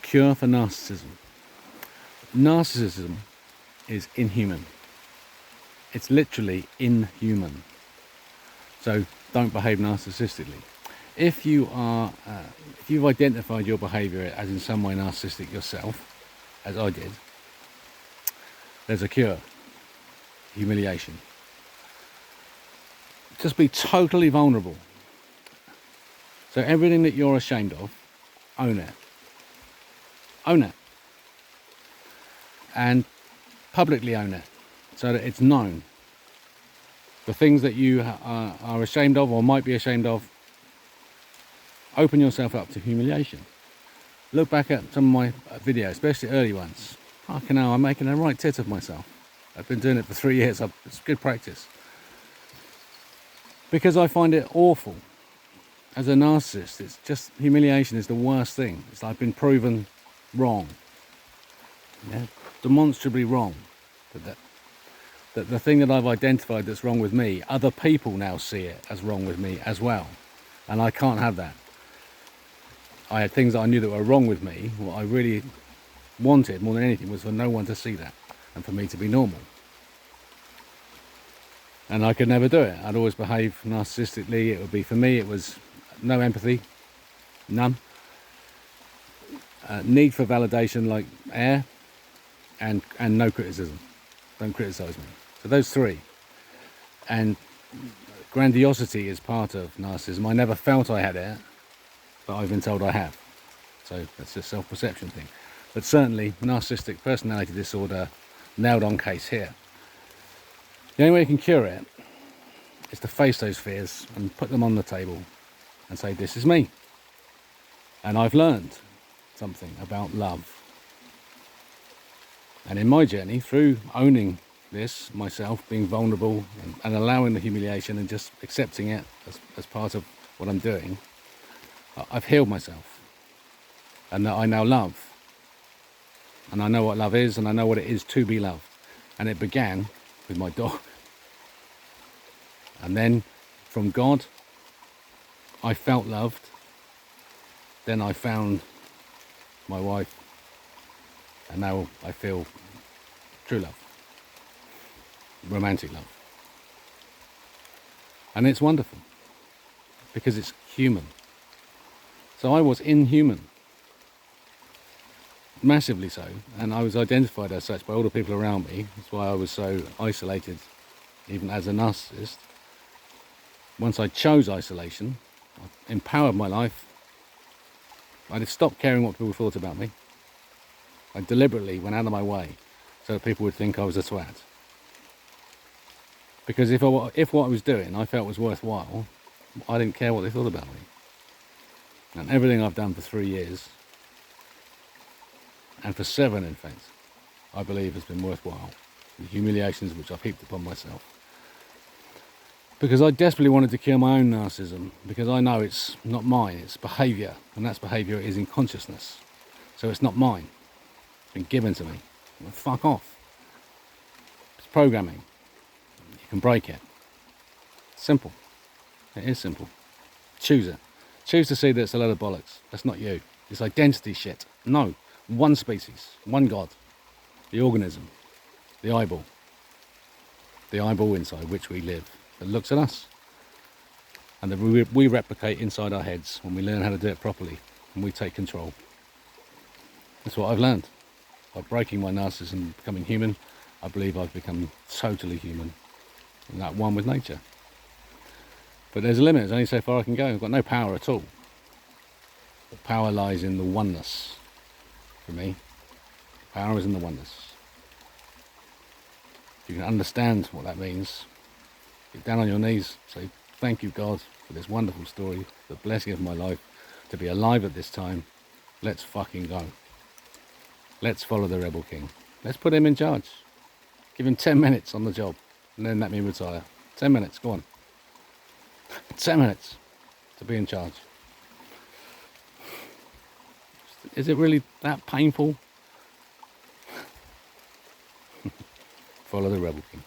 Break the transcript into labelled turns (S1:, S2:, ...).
S1: cure for narcissism. Narcissism is inhuman. It's literally inhuman. So don't behave narcissistically. If you've identified your behaviour as in some way narcissistic yourself, as I did, there's a cure. Humiliation. Just be totally vulnerable. So everything that you're ashamed of, own it. Own it. And publicly own it, so that it's known. The things that you are ashamed of or might be ashamed of, open yourself up to humiliation. Look back at some of my videos, especially early ones. Fucking hell, I'm making a right tit of myself. I've been doing it for 3 years. It's good practice. Because I find it awful. As a narcissist, it's just, humiliation is the worst thing. It's like I've been proven wrong. Yeah? Demonstrably wrong. That the thing that I've identified that's wrong with me, other people now see it as wrong with me as well. And I can't have that. I had things that I knew that were wrong with me. What I really wanted more than anything was for no one to see that and for me to be normal. And I could never do it. I'd always behave narcissistically. It would be, for me, it was no empathy, none. Need for validation like air, and no criticism. Don't criticize me. So those three. And grandiosity is part of narcissism. I never felt I had it, but I've been told I have. So that's a self-perception thing. But certainly narcissistic personality disorder, nailed on case here. The only way you can cure it is to face those fears and put them on the table and say, this is me. And I've learned something about love. And in my journey, through owning this myself, being vulnerable and allowing the humiliation and just accepting it as part of what I'm doing, I've healed myself. And that I now love. And I know what love is, and I know what it is to be loved. And it began with my dog. And then from God, I felt loved. Then I found my wife. And now I feel true love. Romantic love. And it's wonderful. Because it's human. So I was inhuman. Massively so. And I was identified as such by all the people around me. That's why I was so isolated, even as a narcissist. Once I chose isolation, I empowered my life. I had stopped caring what people thought about me. I deliberately went out of my way so that people would think I was a twat. Because if what I was doing I felt was worthwhile, I didn't care what they thought about me. And everything I've done for 3 years, and for 7 in fact, I believe has been worthwhile. The humiliations which I've heaped upon myself. Because I desperately wanted to cure my own narcissism, because I know it's not mine, it's behaviour, and that behaviour is in consciousness. So it's not mine. It's been given to me. Well, fuck off. It's programming. You can break it. It's simple. It is simple. Choose it. Choose to see that it's a load of bollocks. That's not you. It's identity shit. No. One species. One God. The organism. The eyeball. The eyeball inside which we live. That looks at us. And that we replicate inside our heads when we learn how to do it properly. And we take control. That's what I've learned. By breaking my narcissism and becoming human, I believe I've become totally human. And that one with nature. But there's a limit. There's only so far I can go. I've got no power at all. The power lies in the oneness. For me, power is in the oneness. If you can understand what that means, get down on your knees, say, thank you God for this wonderful story, the blessing of my life, to be alive at this time. Let's fucking go. Let's follow the Rebel King. Let's put him in charge. Give him 10 minutes on the job, and then let me retire. 10 minutes, go on. 10 minutes to be in charge. Is it really that painful? Follow the Rebel King.